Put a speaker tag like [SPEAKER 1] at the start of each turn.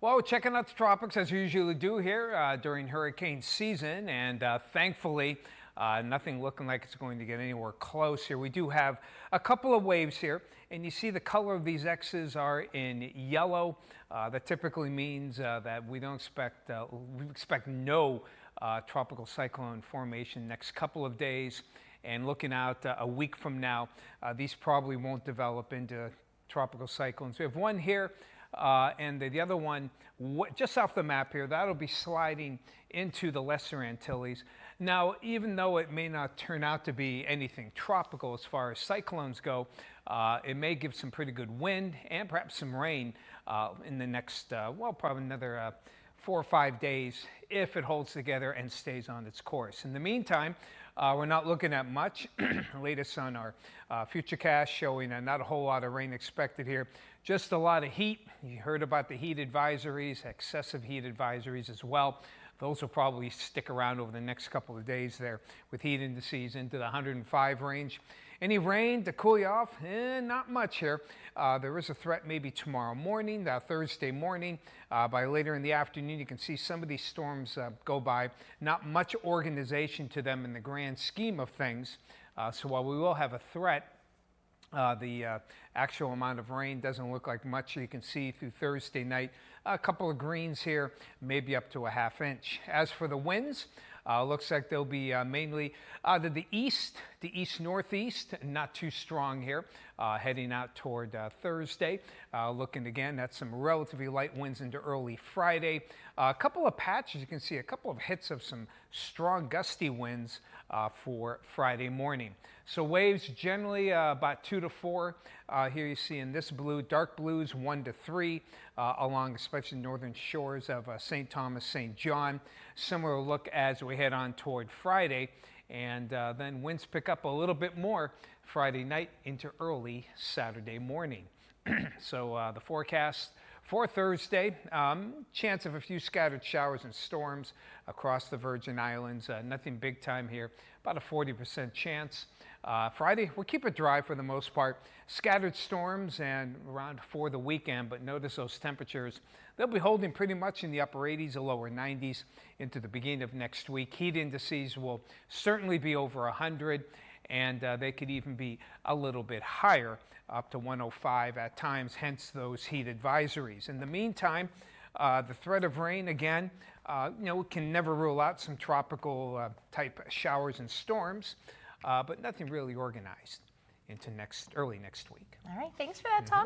[SPEAKER 1] Well, we're checking out the tropics as we usually do here during hurricane season, and thankfully, nothing looking like it's going to get anywhere close here. We do have a couple of waves here, and you see the color of these X's are in yellow. That typically means that we expect no tropical cyclone formation next couple of days. And looking out a week from now, these probably won't develop into tropical cyclones. We have one here. And the other one, just off the map here, that'll be sliding into the Lesser Antilles. Now, even though it may not turn out to be anything tropical as far as cyclones go, it may give some pretty good wind and perhaps some rain in the next, well, probably another 4 or 5 days if it holds together and stays on its course. In the meantime, we're not looking at much. Latest on our futurecast showing not a whole lot of rain expected here. Just a lot of heat. You heard about the heat advisories, excessive heat advisories as well. Those will probably stick around over the next couple of days there with heat indices into the 105 range. Any rain to cool you off? Not much here. There is a threat maybe tomorrow morning, Thursday morning. By later in the afternoon, you can see some of these storms go by. Not much organization to them in the grand scheme of things. So while we will have a threat, the actual amount of rain doesn't look like much. You can see through Thursday night, a couple of greens here, maybe up to a ½ inch. As for the winds, looks like they'll be mainly to the east-northeast, not too strong here, heading out toward Thursday. Looking again at some relatively light winds into early Friday. A couple of patches, you can see a couple of hits of some strong gusty winds for Friday morning. So waves generally about 2 to 4. Here you see in this blue, dark blues 1 to 3 along especially northern shores of St. Thomas, St. John. Similar look as we head on toward Friday, and then winds pick up a little bit more Friday night into early Saturday morning. So the forecast for Thursday, chance of a few scattered showers and storms across the Virgin Islands. Nothing big time here, about a 40% chance. Friday, we'll keep it dry for the most part. Scattered storms and around for the weekend, but notice those temperatures. They'll be holding pretty much in the upper 80s, or lower 90s into the beginning of next week. Heat indices will certainly be over 100, and they could even be a little bit higher, up to 105 at times, hence those heat advisories. In the meantime, the threat of rain, again, we can never rule out some tropical type showers and storms, but nothing really organized into early next week.
[SPEAKER 2] All right, thanks for that, Tom.